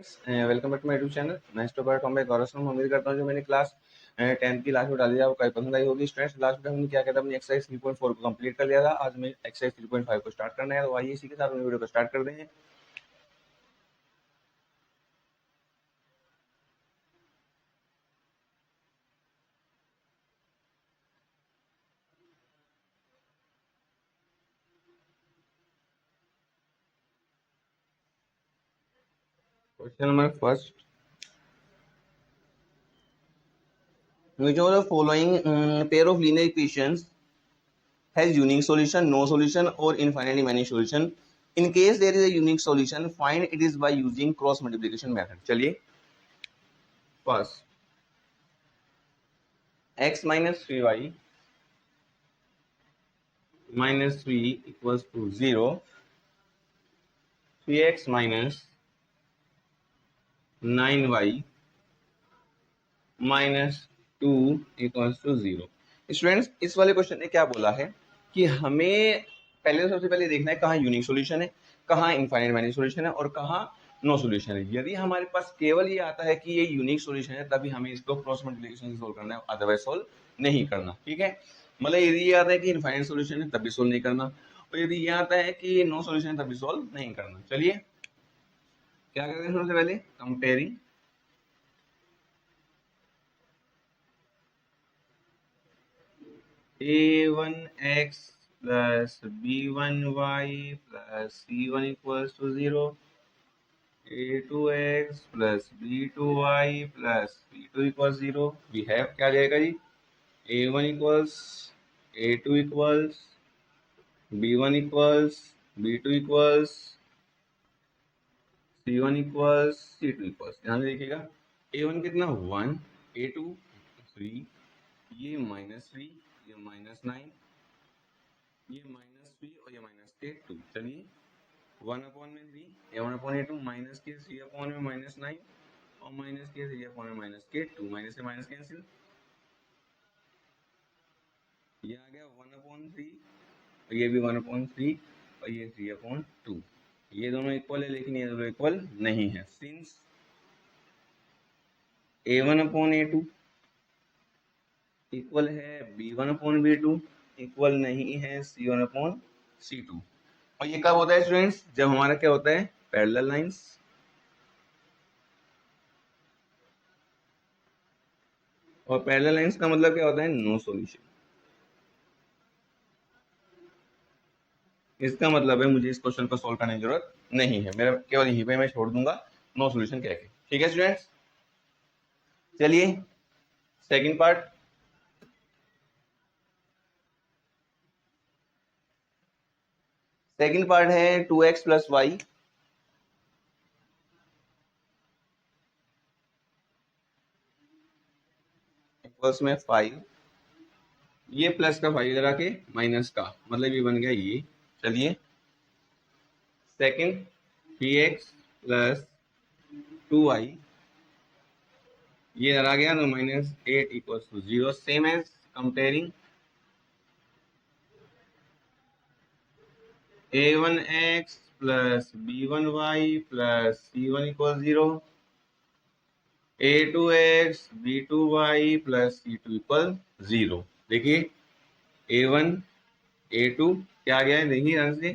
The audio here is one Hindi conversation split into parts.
Welcome back to my YouTube channel. मैं स्टूडेंट हूं, मैं गौरव शर्मा। उम्मीद करता हूं जो मैंने क्लास 10th की लास्ट में डाली है वो काफी पसंद आई होगी। स्टूडेंट्स, लास्ट में हमने क्या किया था, हमने एक्सरसाइज 3.4 को कंप्लीट कर लिया था। आज मैं एक्सरसाइज 3.5 को स्टार्ट करना है, तो आइए इसी के साथ वीडियो को स्टार्ट कर देंगे। Question number first, which of the following pair of linear equations has unique solution, no solution or infinitely many solution? In case there is a unique solution, find it is by using cross multiplication method। चलिए, first x minus 3y minus 3 equals to 0, 3x minus 9y minus 2 equals to 0। Students, इस वाले क्वेश्चन ने क्या बोला है कि हमें पहले सबसे पहले देखना है कहाँ यूनिक सॉल्यूशन है, कहाँ इनफाइनाइट मैनी सॉल्यूशन है और कहाँ नो सॉल्यूशन है। यदि हमारे पास केवल ये आता है कि ये यूनिक सॉल्यूशन है, तभी हमें इसको क्रॉस मल्टीप्लिकेशन से सोल्व करना है, अदरवाइज सोल्व नहीं करना। ठीक है, मतलब यदि ये आता है कि इनफाइनाइट सॉल्यूशन है तभी सोल्व नहीं करना, और यदि ये आता है कि नो सॉल्यूशन है तभी सोल्व नहीं करना। चलिए क्या करते हैं, सबसे पहले comparing a1x plus b1y plus c1 equals to 0, a2x plus b2y plus c2 equals 0। we have क्या जाएगा जी, a1 equals a2 equals b1 equals b2 equals c1 equals c2 equals। ध्यान से देखिएगा, a1 कितना 1, a2 3, ये -3, ये -9, ये -3 और ये -2। चलिए 1/3, ये 1/2 माइनस के 3 में -9 और माइनस के 3 में -2, माइनस से माइनस कैंसिल, ये आ गया 1/3 और ये भी 1/3 और ये 3/2। ये दोनों इक्वल है लेकिन ये दोनों इक्वल नहीं है। सिंस a1/a2 इक्वल है b1/b2 इक्वल नहीं है c1/c2। और ये कब होता है स्टूडेंट्स, जब हमारा क्या होता है, पैरेलल लाइंस। और पैरेलल लाइंस का मतलब क्या होता है, नो सॉल्यूशन। इसका मतलब है मुझे इस क्वेश्चन को सोल्व करने की जरूरत नहीं है, मेरा केवल यहीं पे मैं छोड़ दूंगा नो सॉल्यूशन कह के। ठीक है स्टूडेंट्स, चलिए सेकंड पार्ट। सेकंड पार्ट है 2x प्लस वाई इक्वल्स में 5, ये प्लस का 5 इधर आके माइनस का, मतलब ये बन गया ये। चलिए सेकंड 3x प्लस 2y, ये इधर आ गया तो -8 equals to 0। Same as comparing a1x plus b1y plus c1 equal 0, a2x b2y plus c2 equal 0। देखिए a1 a2 क्या आ गया है, देखिए ध्यान से,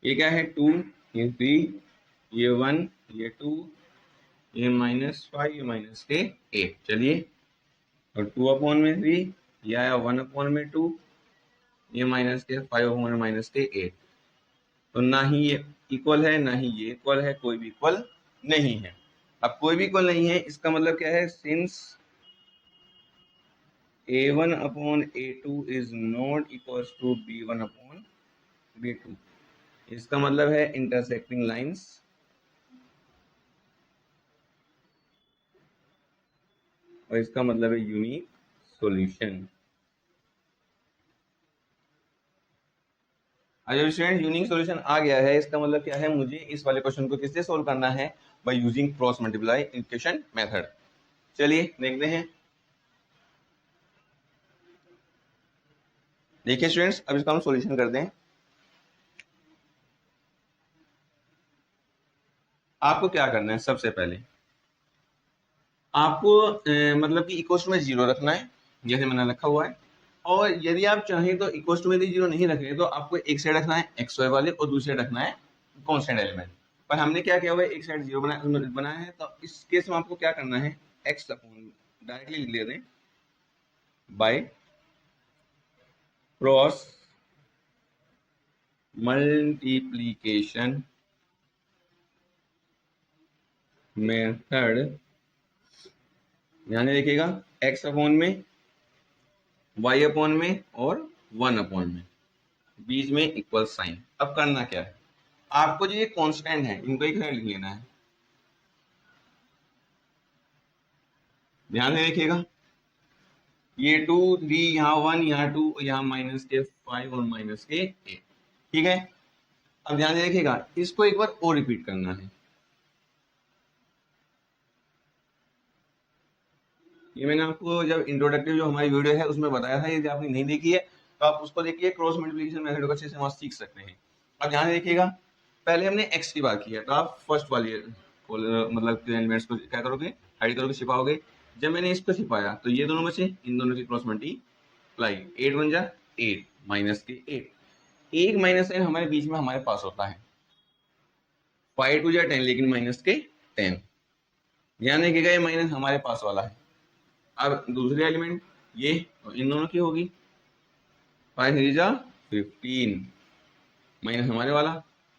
ये क्या है 2, ये 3, ये 1, ये 2, ये -5, ये -8। चलिए और 2/3, ये आया 1/2, ये माइनस के 5/8। तो ना ही ये इक्वल है ना ही ये इक्वल है, कोई भी इक्वल नहीं है। अब कोई भी इक्वल नहीं है इसका मतलब क्या है, since a1/a2 is not equals to b1/b2, इसका मतलब है इंटरसेक्टिंग लाइंस और इसका मतलब है यूनिक सॉल्यूशन। जब स्टूडेंट यूनिक सॉल्यूशन आ गया है, इसका मतलब क्या है, मुझे इस वाले क्वेश्चन को किससे सोल्व करना है, by using cross multiplication method. चलिए देखते हैं। देखिए स्टूडेंट्स, अब इसका हम सॉल्यूशन करते हैं। आपको क्या करना है, सबसे पहले आपको मतलब कि इक्वल टू में जीरो रखना है, जैसे मैंने रखा हुआ है। और यदि आप चाहें तो इक्वल टू में यदि जीरो नहीं रख रहे तो आपको एक साइड रखना है एक्स वाई वाले और दूसरे रखना है कांस्टेंट एलिमेंट। पर हमने क्या किया हुआ है, एक साइड जीरो बनाया है, तो इस केस में आपको क्या करना है, एक्स अपॉन डायरेक्टली लिख लेते हैं बाय क्रॉस मल्टीप्लीकेशन मेथड। ध्यान देखिएगा, एक्स अपॉन में, वाई अपॉन में और वन अपॉन में, बीच में इक्वल साइन। अब करना क्या है, आपको जो ये कांस्टेंट है इनको एक साइड लिख लेना है। ध्यान से देखिएगा, ये 2 3 यहाँ 1 यहाँ 2 यहाँ माइनस के 5 और माइनस के 8, ठीक है। अब ध्यान से देखिएगा, इसको एक बार और रिपीट करना है। ये मैंने आपको जब इंट्रोडक्टिव जो हमारी वीडियो है उसमें बताया था, यदि आपने नहीं देखी है तो आप उसको देखिए, क्रॉस मल्टीप्लिकेशन मेथड को अच्छे से वहां सीख सकते हैं। अब ध्यान से देखिएगा, पहले हमने एक्स की बात की है, तो आप फर्स्ट वाली मतलब एलिमेंट्स को क्या करोगे, हाइड करोगे, छिपाओगे। जब मैंने इसको छिपाया तो ये दोनों में से इन दोनों की क्रॉस मल्टीप्लाई, 8 1 जा 8 माइनस के 8, एक माइनस साइन हमारे बीच में हमारे पास होता है, 5 2 जा 10 लेकिन माइनस के 10। ध्यान रखिएगा, ये माइनस हमारे पास वाला है। अब दूसरी एलिमेंट ये, तो इन दोनों की होगी 5 3 जा 15 माइनस हमारे वाला,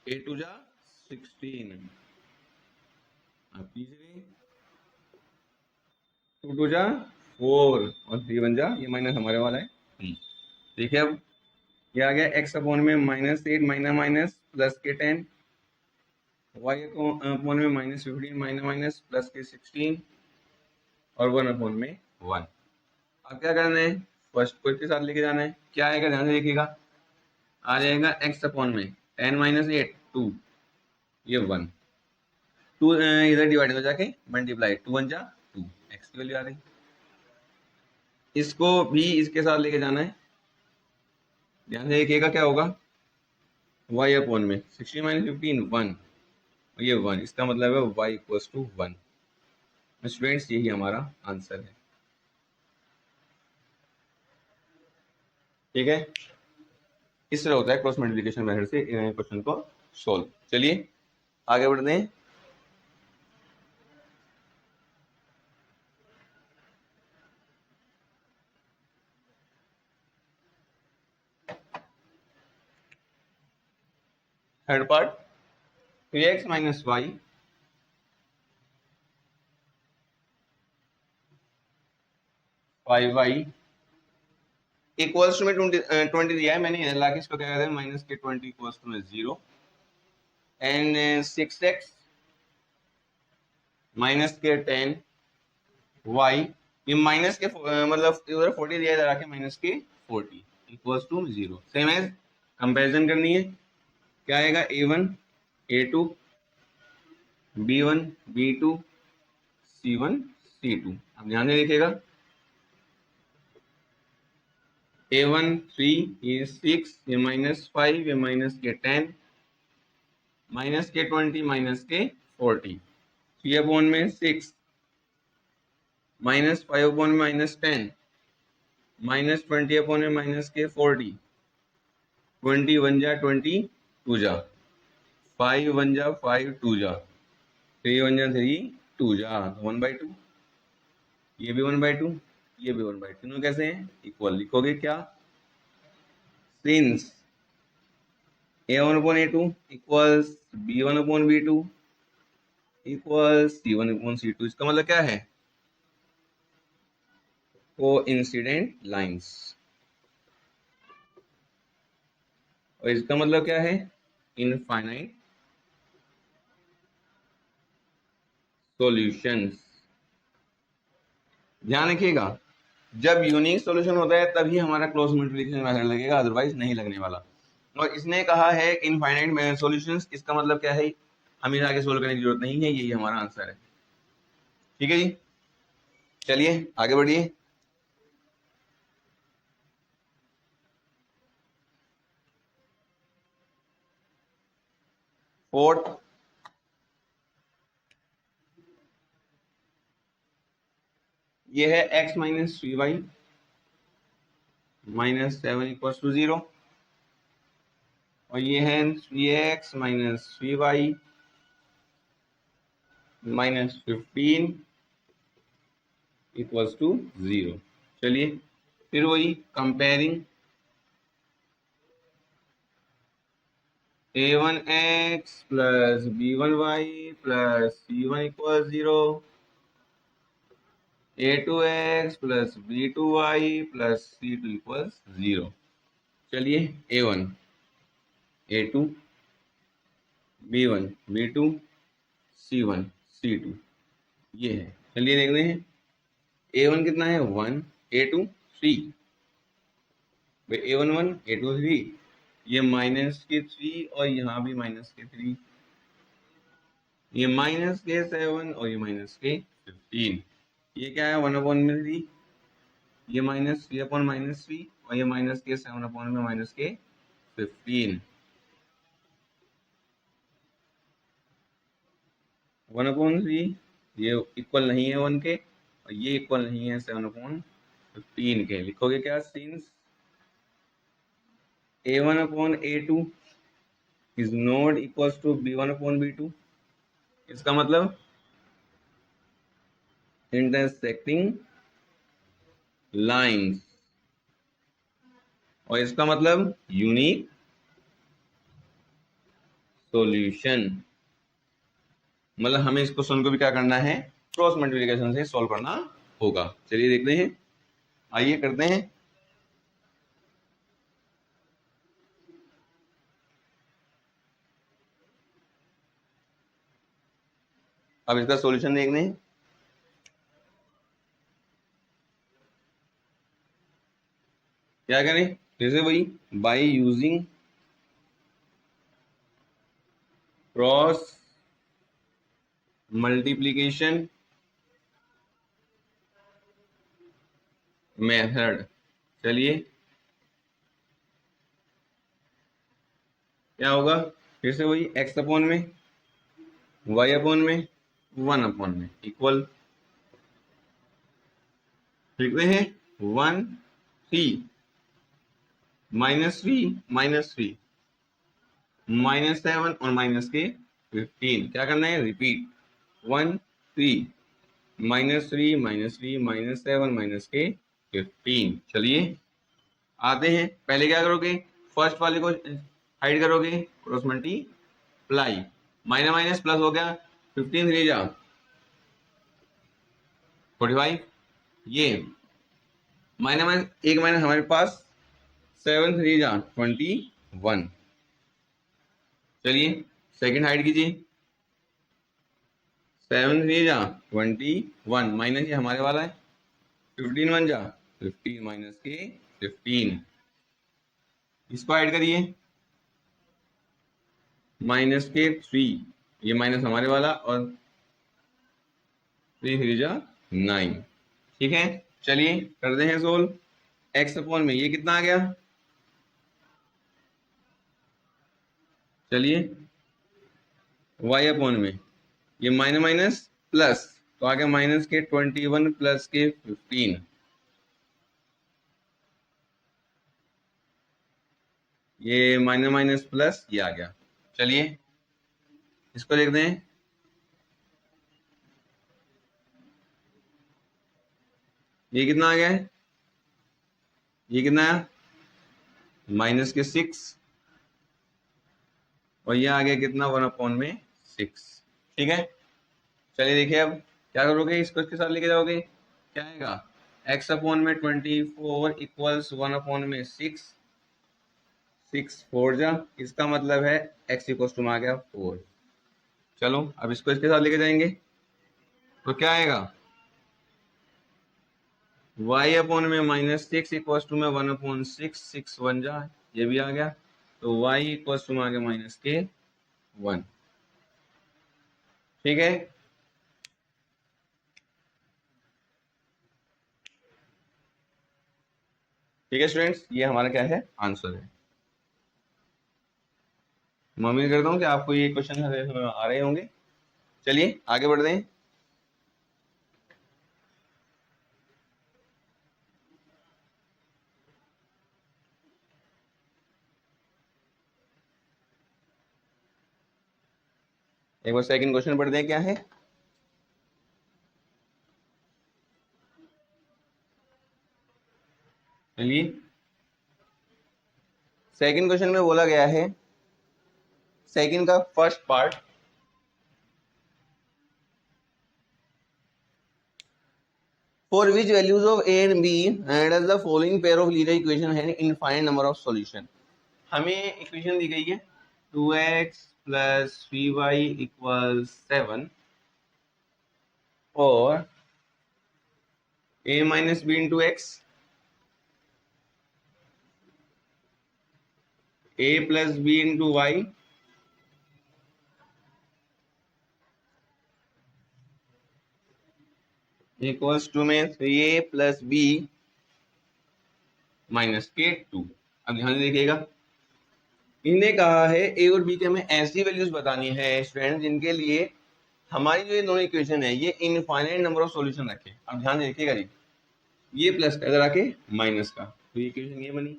8 2 जा 16। अब तीसरी 2 2 जा 4 और 3 1 जा, ये माइनस हमारे वाला है 3। देखिए अब ये आ गया एक्स अपॉन में माइनस 8 माइनस माइनस प्लस के 10, वाई अपॉन में माइनस 15 माइनस माइनस प्लस के 16 और 1 अपॉन में 1। अब क्या करना है, फर्स्ट को इसके साथ लेके जाना है। क्या आएगा, ध्यान से देखिएगा, आ जाएगा एक्स अपॉन में 10 माइनस 8 2, ये 1, 2 इधर डिवाइड हो जाके मल्टीप्लाई, 2 1 जा 2, एक्स की वैल्यू आ गई। इसको भी इसके साथ लेके जाना है। ध्यान से देखिएगा क्या होगा, y अपॉन में 16 माइनस 15 1, ये 1, इसका मतलब है y इक्वल्स टू 1। स्टूडेंट्स यही हमारा आंसर है, ठीक है। इस तरह होता है क्रॉस मल्टीप्लिकेशन मेथड से क्वेश्चन को सोल्व। चलिए आगे बढ़ते हैं। Third part, 3x minus y 5y equals to में 20 दिया है मैंने, लाके इसको क्या कहते हैं माइनस के 20 इक्वल्स टू में 0 एंड 6x माइनस के 10 y, ये माइनस के मतलब इधर 40 दिया है, इधर आके माइनस के 40 equals to 0। Same as comparison करनी है, क्या आएगा a1 a2 b1 b2 c1 c2। अब ध्यान से देखिएगा, a1 3 ये 6 ये माइनस 5 ये माइनस के 10 माइनस के 20 माइनस के 40, 3 अपॉन में 6 माइनस 5 अपॉन में माइनस 10 माइनस 20 अपॉन में माइनस के 40, 20 1 जा 20 2 जा 5 1 जा 5 2 जा 3 1 जा 3 2 जा 1/2, ये भी 1/2 ये भी 1/2, तीनों कैसे हैं, इक्वल। लिखोगे क्या, since a1 upon a2 equals b1 upon b2 equals c1 upon c2। इसका मतलब क्या है, कोइंसिडेंट लाइंस। और इसका मतलब क्या है, इनफाइनाइट सॉल्यूशंस। ध्यान रखिएगा, जब यूनिक सॉल्यूशन होता है तभी हमारा क्लोज मल्टीप्लिकेशन मेथड लगेगा, अदरवाइज नहीं लगने वाला। और इसने कहा है इनफाइनाइट सॉल्यूशंस, इसका मतलब क्या है, हमें आगे सोल्व करने की जरूरत नहीं है, यही हमारा आंसर है। ठीक है जी, चलिए आगे बढ़िए। फोर्थ ये है x minus 3y minus 7 equal to 0, और ये है 3x minus 3y minus 15 equals to 0। चलिए फिर वही comparing a1x plus b1y plus c1 equal 0, a2x plus b2y plus c2 equal 0। चलिए a1 a2 b1 b2 c1 c2 ये है। चलिए देखते हैं a1 कितना है 1, a2 3, a1 1 a2 3, ये माइनस के 3 और यहाँ भी माइनस के 3, ये माइनस के 7 और ये माइनस के 15, ये क्या है 1 अपॉन में 3, ये माइनस 3 अपॉन माइनस 3 और ये माइनस के 7 अपॉन में माइनस के 15, 1 अपॉन 3 ये इक्वल नहीं है 1 के और ये इक्वल नहीं है 7 अपॉन 15 के। लिखोगे क्या since a1 upon a2 is not equals to b1 upon b2, इसका मतलब इंटरसेक्टिंग लाइंस, और इसका मतलब यूनिक सॉल्यूशन। मतलब हमें इस क्वेश्चन को भी क्या करना है क्रॉस मल्टीप्लिकेशन से सॉल्व करना होगा। चलिए देखते हैं, आइए करते हैं। अब इसका सॉल्यूशन देखते हैं। क्या करें फिर से वही by using cross multiplication method. चलिए क्या होगा फिर से वही x अपॉन में y अपॉन में 1 अपॉन में इक्वल लिखते हैं 1 3 माइनस 3 माइनस 7 और माइनस के 15। क्या करना है repeat 1 3 minus 3 minus 3 minus 7 minus के 15। चलिए आते हैं, पहले क्या करोगे फर्स्ट वाले को हाइड करोगे cross multiply, minus minus plus हो गया 15 3 जा 45, ये माइनस माइनस एक माइनस हमारे पास 7 3 जा 21। चलिए सेकंड हाइड कीजिए 7 3 जा 21 माइनस ये हमारे वाला है 15 1 जा 15 माइनस के 15, इसको ऐड करिए माइनस के 3, ये माइनस हमारे वाला और 3 3 जा 9। ठीक है चलिए करते हैं सोल्व। x अपॉन में ये कितना आ गया, चलिए y अपॉन में ये माइनस माइनस प्लस तो आ गया माइनस के 21 प्लस के 15, ये माइनस माइनस प्लस ये आ गया। चलिए इसको लिख दें ये कितना आ गया है, ये कितना आया माइनस के 6 और ये आ गया कितना 1 अपॉन में 6। ठीक है चलिए देखिए अब क्या करोगे इसको इसके साथ लेके जाओगे, क्या आएगा x अपॉन में 24 इक्वल्स 1 अपॉन में 6 4 जा, इसका मतलब है x इक्वल्स टू में आ गया 4। चलो अब इसको इसके साथ लेके जाएंगे तो क्या आएगा y अपॉन में माइनस 6 इक्वल्स टू में 1 अपॉन 6 1 जा, ये भी आ गया तो y इक्वल्स टू में आ गया माइनस के 1। ठीक है ठीक है स्टूडेंट्स, ये हमारा क्या है आंसर है। मैं उम्मीद करता हूँ कि आपको ये क्वेश्चन आ रहे होंगे। चलिए आगे बढ़ते हैं। एक बार सेकंड क्वेश्चन पढ़ते हैं क्या है। चलिए सेकंड क्वेश्चन में बोला गया है, सेकंड का first part, for which values of a and b does the following pair of linear equation है इनफाइनाइट नंबर ऑफ सॉल्यूशन। हमें इक्वेशन दी गई है 2x प्लस 3y इक्वल्स 7 और a minus b into x, a plus b into y equals to में 3a प्लस बी माइनस के 2। अब ध्यान से देखिएगा, इन्हें कहा है ए और बी के हमें ऐसी वैल्यूज बतानी है स्टूडेंट जिनके लिए हमारी जो ये दोनों इक्वेशन है ये इनफाइनाइट नंबर ऑफ सॉल्यूशन रखे। अब ध्यान से देखिएगा जी, ये प्लस का इधर आके माइनस का, तो ये इक्वेशन ये बनी।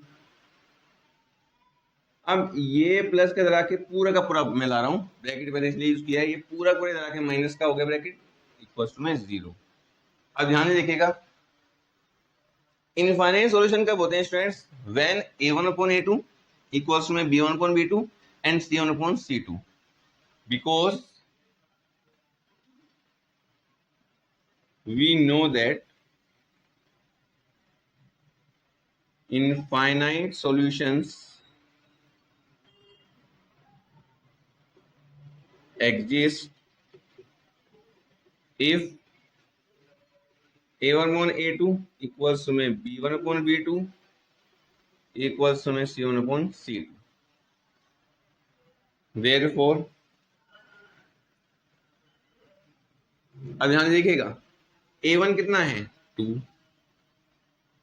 अब ये प्लस का इधर आके पूरा का पूरा मैं ला रहा हूँ, ब्रैकेट पहले इसलिए यूज किया है, ये पूरा पूरा इधर आके माइनस का हो गया ब्रैकेट इक्वल टू में 0। अब ध्यान से देखिएगा, इनफाइनाइट सॉल्यूशन कब होते हैं students, when a1 upon a2 equals to में b1 upon b2 and c1 upon c2, because we know that infinite solutions exist if a1 upon a2 equals to में b1 upon b2 equals to में c1 upon c2। therefore अब ध्यान देखिएगा, a1 कितना है 2,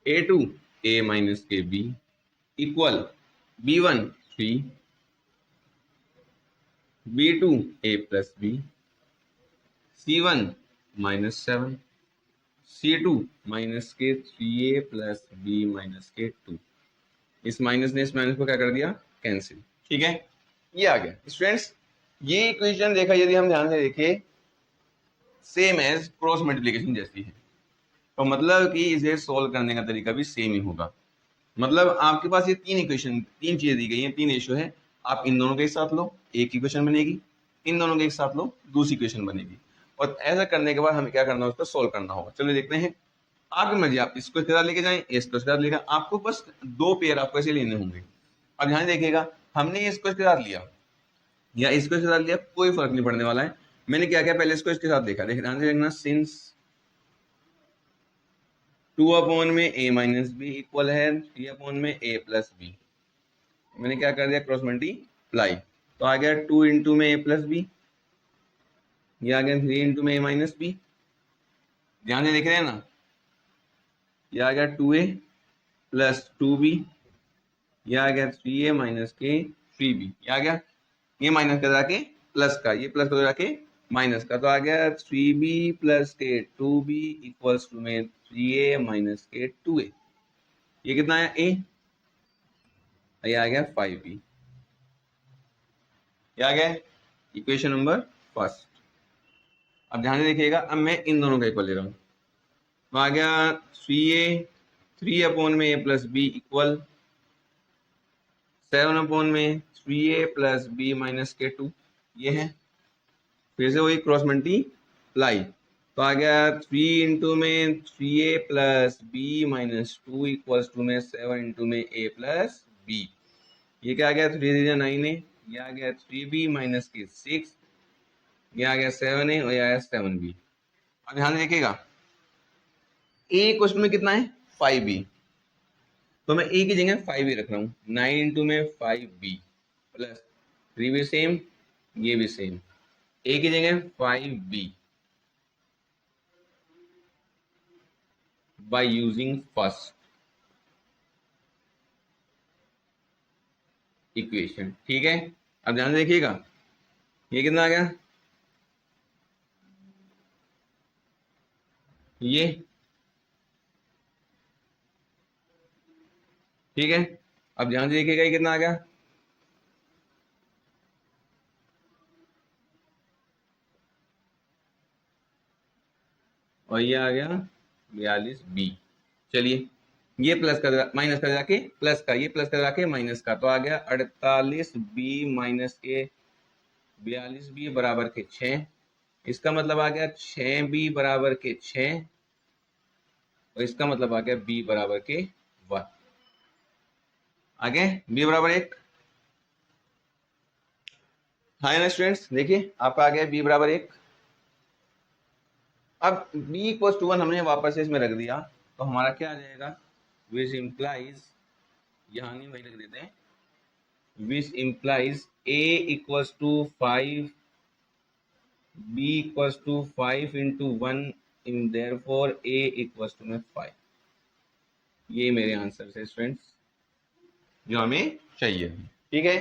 a2 a माइनस के b equal b1 3, b2 a plus b, c1 minus 7, c2 minus के 3a प्लस b माइनस के 2। इस माइनस ने इस माइनस को क्या कर दिया, कैंसिल। ठीक है, ये आ गया स्टूडेंट्स। ये इक्वेशन देखा यदि हम ध्यान से देखें सेम एज क्रॉस मल्टीप्लिकेशन जैसी है, तो मतलब कि इसे सोल्व करने का तरीका भी सेम ही होगा। मतलब आपके पास ये तीन इक्वेशन, तीन चीजें दी गई हैं, तीन रेशियो है, आप इन दोनों के एक साथ लो एक इक्वेशन बनेगी, इन दोनों के एक साथ लो दूसरी इक्वेशन बनेगी, और ऐसा करने के बाद हमें क्या करना है, उसको सोल्व करना होगा। चलिए देखते हैं, आपकी मर्जी, आप इसको इसके साथ लेके जाएं, इसको इसके साथ लेकर, आपको बस दो पेयर आपको ऐसे लेने होंगे। अब ध्यान देखिएगा, हमने इसको इसके साथ लिया या इसको इसके साथ लिया, कोई फर्क नहीं पड़ने वाला है। मैंने क्या किया, पहले इसको इसके साथ देखा, ध्यान से देखना, सिंस 2 अपॉन में a माइनस बी इक्वल है 3 अपॉन में a प्लस बी, मैंने क्या कर दिया, क्रॉस मल्टीप्लाई, तो आ गया 2 इंटू में a प्लस बी, ये आ गया 3 इंटू में a माइनस बी। ध्यान से देख रहे हैं ना, ये आ गया 2a प्लस 2b, ये आ गया 3a माइनस के 3b, ये आ गया, ये माइनस का जाके प्लस का, ये प्लस का जाके माइनस का, तो आ गया 3b प्लस के 2b इक्वल्स टू में 3a माइनस के 2a। ये कितना आया a, ये आ गया 5b, ये आ गया इक्वेशन नंबर फर्स्ट। अब ध्यान से देखिएगा, अब मैं इन दोनों का इक्वल ले रहा हूँ, तो आ गया 3a 3 अपॉन में a plus b equal 7 upon में 3a प्लस बी माइनस के 2, ये है, फिर से वही क्रॉस मल्टीप्लाई, तो आ गया 3 इंटू में 3a plus b minus 2 equals to में 7 इंटू में a प्लस बी, ये क्या आ गया 3 9 है, ये आ गया 3b माइनस के 6, ये आ गया 7 है और ये आया 7b। अब ध्यान देखिएगा, ए क्वेश्चन में कितना है 5b, तो मैं ए की जगह 5b रख रहा हूँ, 9 इंटू में 5b प्लस 3 भी सेम, ये भी सेम, ए की जगह 5b by using first equation. ठीक है, अब ध्यान से देखिएगा, ये कितना आ गया, ये ठीक है। अब ध्यान से देखिएगा, ये कितना आ गया, और ये आ गया 42b। चलिए ये प्लस कर माइनस कर जाके प्लस का, ये प्लस कर जाके माइनस का, तो आ गया 48b माइनस के 42b बराबर के 6। इसका मतलब आ गया 6b बराबर के 6, और इसका मतलब आ गया b बराबर के 1। आगे b बराबर 1, हाँ ना स्टूडेंट्स, देखिए आपका आ गया b बराबर 1। अब b इक्वल टू 1 हमने वापस से इसमें रख दिया, तो हमारा क्या आ जाएगा, विच इम्प्लाइज, यहाँ नहीं वही रख देते हैं, which implies a equals to 5, b equals to 5 into 1, in therefore a equals to में 5। ये मेरे आंसर है स्टूडेंट्स जो हमें चाहिए, ठीक है।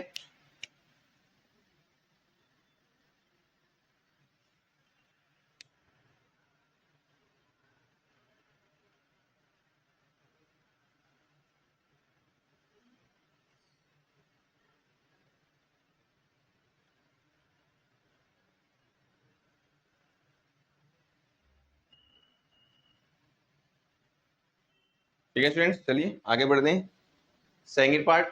ठीक है स्टूडेंट्स, चलिए आगे बढ़ते हैं, सेकंड पार्ट।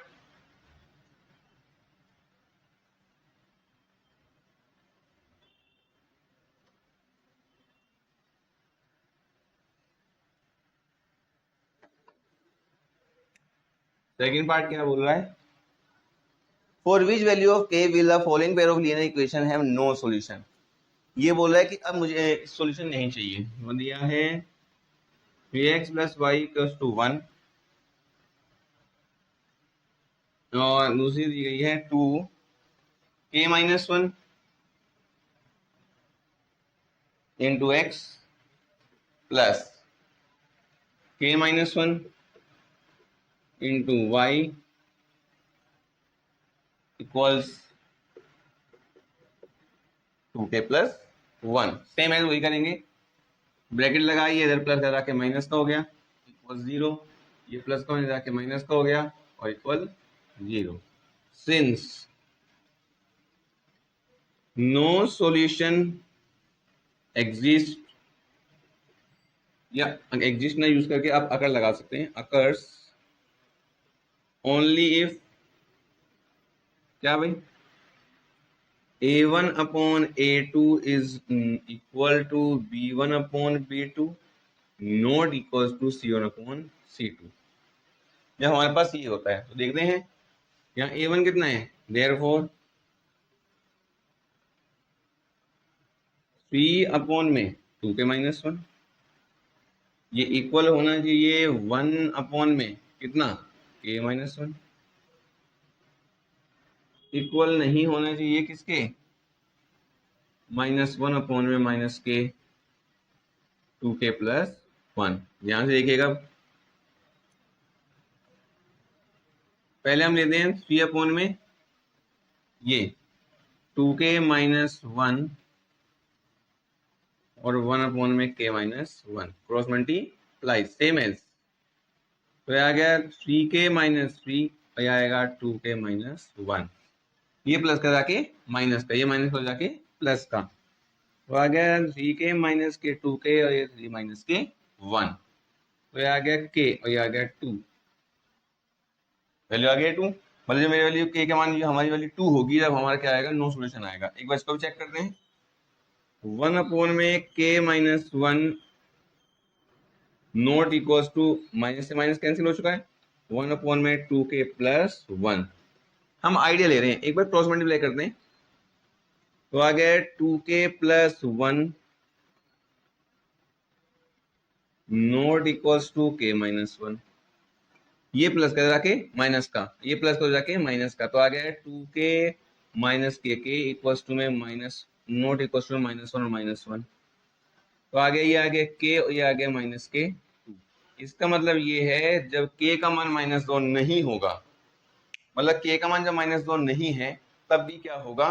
सेकंड पार्ट क्या बोल रहा है, for which value of k will the following pair of linear equation have no solution. ये बोल रहा है कि अब मुझे सॉल्यूशन नहीं चाहिए, वो दिया है 3x plus Y equals to 1, और दूसरी दी गई है 2k minus 1 into x plus k minus 1 into y equals 2k plus 1। Same है, वही करेंगे, ब्रैकेट लगाइए, इधर प्लस लगा के माइनस का हो गया इक्वल 0, ये प्लस का जाके माइनस का हो गया और equal 0। Since no solution exist, या एग्जिस्ट ना यूज करके आप अकर लगा सकते हैं, अकर्स ओनली इफ, क्या भाई, a1 upon a2 is equal to b1 upon b2 not equal to c1 upon c2। जब हमारे पास ये होता है तो देखते हैं यहाँ a1 कितना है, देयरफॉर 3 अपॉन में 2k माइनस 1, ये इक्वल होना चाहिए 1 अपॉन में कितना, k माइनस 1, इक्वल नहीं होना चाहिए किसके, -1 अपॉन में माइनस के 2k प्लस 1। ध्यान से देखिएगा, पहले हम लेते हैं 3 अपॉन में ये 2k माइनस 1 और 1 अपॉन में k minus 1, cross multiply same as, तो यह आ गया 3k माइनस 3 और यह आएगा 2k माइनस 1, ये प्लस का जाके माइनस का, ये माइनस का जाके प्लस का, तो आ गया 3k माइनस के 2k और ये 3 माइनस के 1, तो ये आ गया k और ये आ गया 2, वैल्यू आ गया 2। मतलब जो मेरी वैल्यू k के मान हमारी वैल्यू 2 होगी, जब हमारा क्या आएगा, नो सॉल्यूशन आएगा। एक बार इसको भी चेक करते हैं, 1 अपॉन में k minus 1 not equals to, minus से माइनस कैंसिल हो चुका है, 1 अपॉन में 2k प्लस 1। हम आइडिया ले रहे हैं, एक बार क्रॉस मल्टीप्लाई करते हैं, तो आ गया 2k plus 1 not equals to k minus 1, ये प्लस कर जाके माइनस का, ये प्लस कर जाके माइनस का, तो आ गया 2k माइनस के इक्वल्स टू में minus, not equals to minus 1 और माइनस 1, तो आ गया ये आ गया k और ये आ गया माइनस के 2। इसका मतलब ये है जब k का मान -2 नहीं होगा, मतलब k का मान जब -2 नहीं है तब भी क्या होगा,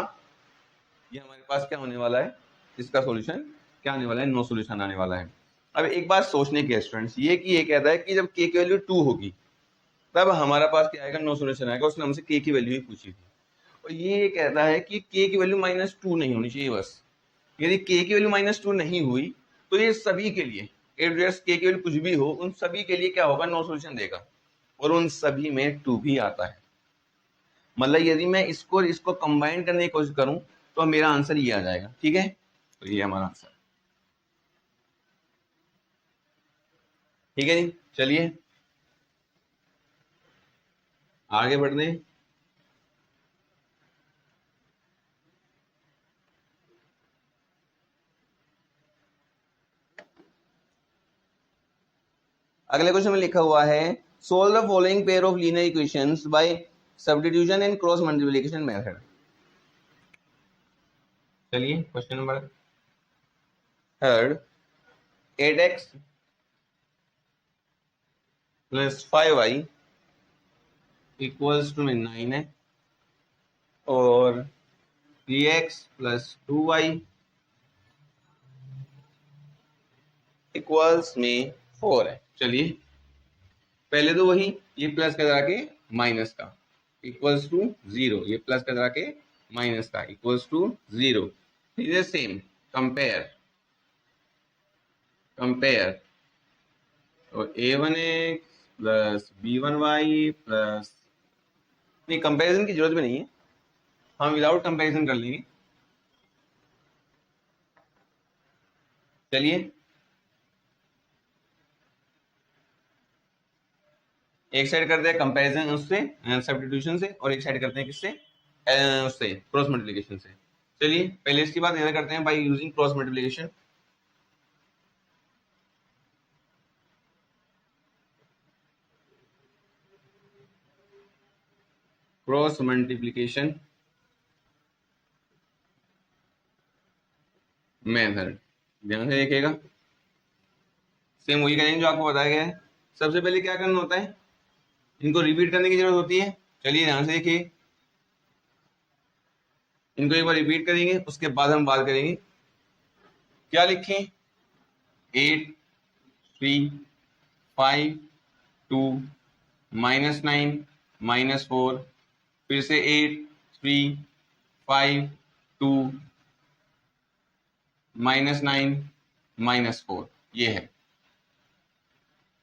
ये हमारे पास क्या होने वाला है, इसका सॉल्यूशन क्या आने वाला है, नो सॉल्यूशन आने वाला है। अब एक बात सोचने की स्टूडेंट्स, ये कि ये कहता है कि जब k की वैल्यू 2 होगी तब हमारा पास क्या आएगा, नो सॉल्यूशन आएगा। उसने हमसे k की वैल्यू ही पूछी थी, और ये कहता है कि k की वैल्यू -2 नहीं होनी चाहिए बस। यदि k की वैल्यू -2 नहीं हुई तो ये सभी के लिए k की वैल्यू कुछ भी हो, उन सभी के लिए क्या होगा, नो सॉल्यूशन देगा, और उन सभी में 2 भी आता है। मतलब यदि मैं इसको और इसको कंबाइन करने की कोशिश करूं तो मेरा आंसर ये आ जाएगा। ठीक है, तो ये हमारा आंसर। ठीक है जी, चलिए आगे बढ़ते हैं। अगले क्वेश्चन में लिखा हुआ है, solve the following pair of linear equations by substitution and cross multiplication method. चलिए question number third, 8x plus 5y equals to 9 है, और 3x प्लस 2y इक्वल्स में 4 है। चलिए पहले तो वही, ये प्लस का जाके माइनस का इक्वल्स टू 0, ये प्लस का जाके माइनस का इक्वल्स टू 0। फिर सेम कंपेयर, कंपेयर तो a1x प्लस b1y प्लस, नहीं कंपैरिजन की जरूरत भी नहीं है, हम विदाउट कंपैरिजन कर लेंगे। चलिए एक साइड करते हैं कंपैरिजन उससे, सब्स्टिट्यूशन से, और एक साइड करते हैं किससे, उससे क्रॉस मल्टीप्लिकेशन से। चलिए पहले इसकी बात इधर करते हैं by using cross multiplication. Cross multiplication method, ध्यान से देखिएगा, सेम वही करेंगे जो आपको बताया गया है। सबसे पहले क्या करना होता है, इनको रिपीट करने की जरूरत होती है। चलिए ध्यान से देखिए, इनको एक बार रिपीट करेंगे, उसके बाद हम बात करेंगे। क्या लिखें, 8 3 5 2 -9 -4, फिर से 8 3 5 2 -9 -4, ये है।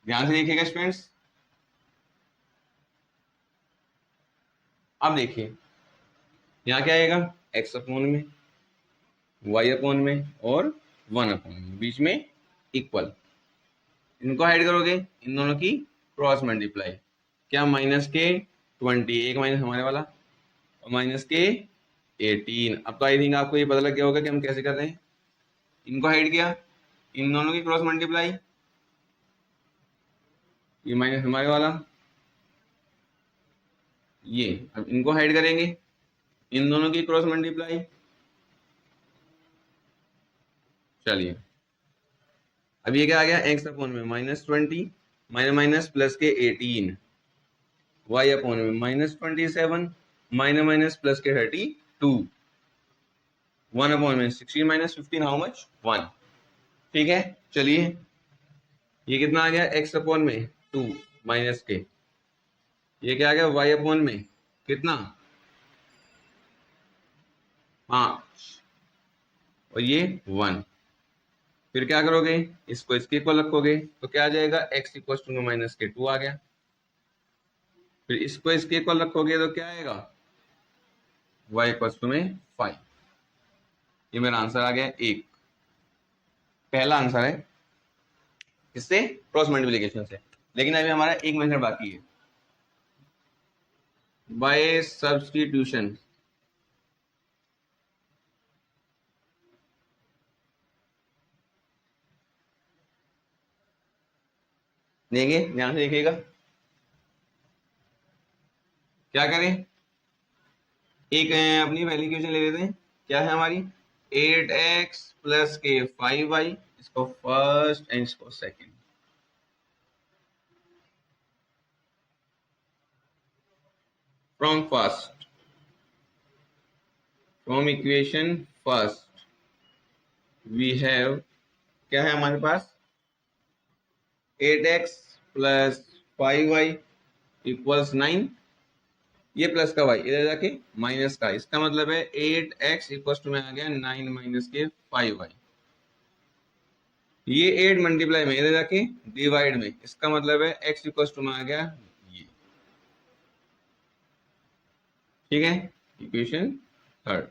ध्यान से देखिएगा स्टूडेंट्स। अब देखिए यहाँ क्या आएगा, x अपॉन में, y अपॉन में, और 1 अपॉन में, बीच में इक्वल। इनको हाइड करोगे, इन दोनों की क्रॉस मल्टीप्लाई, क्या -20, एक माइनस हमारे वाला, और -18। अब तो आई थिंक आपको ये पता लग गया होगा कि हम कैसे कर रहे हैं। इनको हाइड किया, इन दोनों की क्रॉस मल्टीप्लाई, ये माइनस हमारे वाला, ये अब इनको हाइड करेंगे, इन दोनों की क्रॉस मल्टीप्लाई। चलिए अब ये क्या आ गया, x अपॉन में -20 माइनस माइनस प्लस के 18, y अपॉन में -27 माइनस माइनस प्लस के 32, 1 अपॉन में 16 -15, हाउ मच, 1। ठीक है, चलिए ये कितना आ गया, x अपॉन में 2 माइनस के, ये क्या आ गया, y अपॉन में कितना 5, और ये 1। फिर क्या करोगे, इसको इसके इक्वल रखोगे तो क्या आ जाएगा, x इक्वल टू में -2 आ गया। फिर इसको इसके इक्वल रखोगे तो क्या आएगा, y इक्वल टू में 5। ये मेरा आंसर आ गया एक, पहला आंसर है इससे क्रॉस मल्टीप्लिकेशन से। लेकिन अभी हमारा एक मेथड बाकी है, बाय सब्स्टिट्यूशन। देंगे, ध्यान से देखिएगा। क्या करें, एक अपनी पहली इक्वेशन ले लेते हैं, क्या है हमारी, 8x प्लस के 5y, इसको फर्स्ट एंड इसको second. From first from equation first we have, क्या है हमारे पास, 8x प्लस 5y इक्वल्स 9, ये प्लस का y इधर जाके माइनस का, इसका मतलब है 8x इक्वल्स टू में आ गया 9 माइनस के 5y, ये 8 मल्टीप्लाई में इधर जाके डिवाइड में, इसका मतलब है x इक्वल्स टू में आ गया ये, ठीक है, इक्वेशन थर्ड।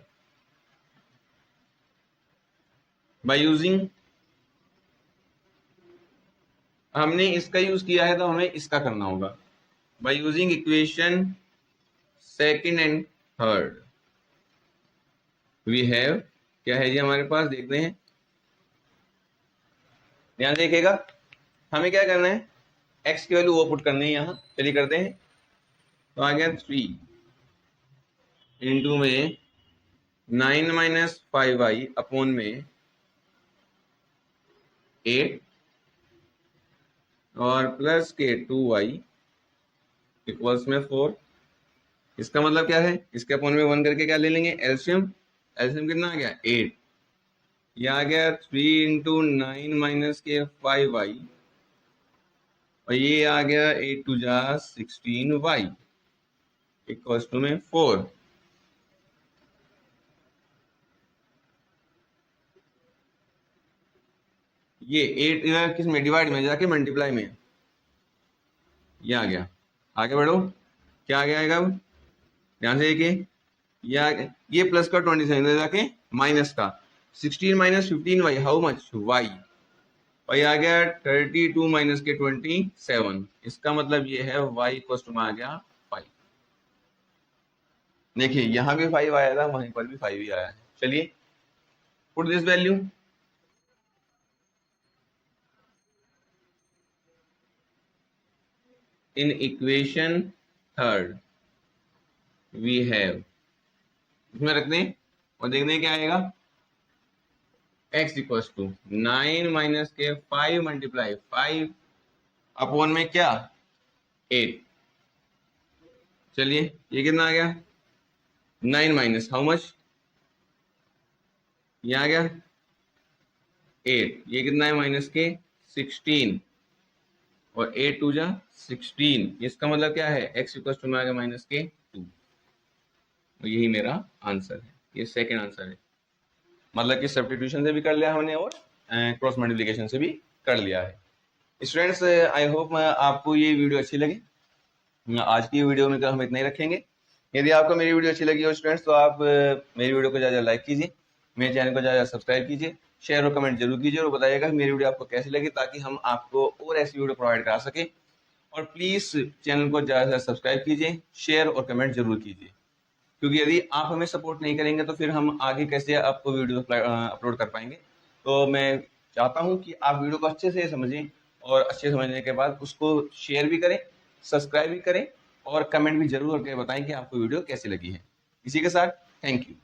बाय यूजिंग, हमने इसका यूज किया है तो हमें इसका करना होगा। By using equation second and third we have, क्या है जी हमारे पास, देखते हैं, ध्यान देखिएगा, हमें क्या करना है, x की वैल्यू वो पुट करनी है यहाँ, चलिए करते हैं। तो आ गया 3 इंटू में 9 माइनस 5y अपॉन में 8 और प्लस के 2y इक्वल्स में 4, इसका मतलब क्या है, इसके अपॉन में 1 करके क्या ले लेंगे, एलसीएम, एलसीएम कितना आ गया 8, ये आ गया 3 इंटू 9 माइनस के 5y और ये आ गया 8 टू जा 16y इक्वल्स टू में 4। ये 8 इधर किस में, डिवाइड में जाके मल्टीप्लाई में, ये आ गया, आगे बढ़ो, क्या आ गया अब ध्यान से देखिए, ये प्लस का 27 इधर जाके माइनस का 16 minus 15y how much y, और ये आ गया 32 माइनस के 27, इसका मतलब ये है y इक्वल टू में आ गया 5। देखिए यहाँ भी 5 आया था, वहीं पर भी 5 ही आया है। चलिए put this value, in equation third we have, इसमें रख दें और देखते हैं क्या आएगा, x इक्वल्स टू 9 माइनस के 5 मल्टीप्लाई 5 अपॉन में क्या 8, चलिए ये कितना आ गया 9 माइनस हाउ मच, ये आ गया 8, ये कितना है माइनस के 16 और 8 टू जा 16, इसका मतलब क्या है x इक्वल्स टू में आ गया माइनस के 2, तो यही मेरा आंसर है, ये सेकंड आंसर है, मतलब कि सब्स्टिट्यूशन से भी कर लिया हमने और क्रॉस मल्टीप्लिकेशन से भी कर लिया है। स्टूडेंट्स आई होप आपको ये वीडियो अच्छी लगी, आज की वीडियो में हम इतना ही रखेंगे। यदि आपको मेरी वीडियो अच्छी लगी हो स्टूडेंट्स तो आप मेरी वीडियो को ज़्यादा लाइक कीजिए, मेरे चैनल को ज़्यादा सब्सक्राइब कीजिए, शेयर और कमेंट जरूर कीजिए और बताइएगा कि मेरी वीडियो आपको कैसी लगी, ताकि हम आपको और ऐसी वीडियो प्रोवाइड करा सकें। और प्लीज़ चैनल को ज़्यादा से सब्सक्राइब कीजिए, शेयर और कमेंट जरूर कीजिए, क्योंकि यदि आप हमें सपोर्ट नहीं करेंगे तो फिर हम आगे कैसे आपको वीडियो अपलोड कर पाएंगे। तो मैं चाहता हूं कि आप वीडियो को अच्छे से समझें और अच्छे समझने के बाद उसको शेयर भी करें, सब्सक्राइब भी करें और कमेंट भी जरूर करके बताएं कि आपको वीडियो कैसी लगी है। इसी के साथ थैंक यू।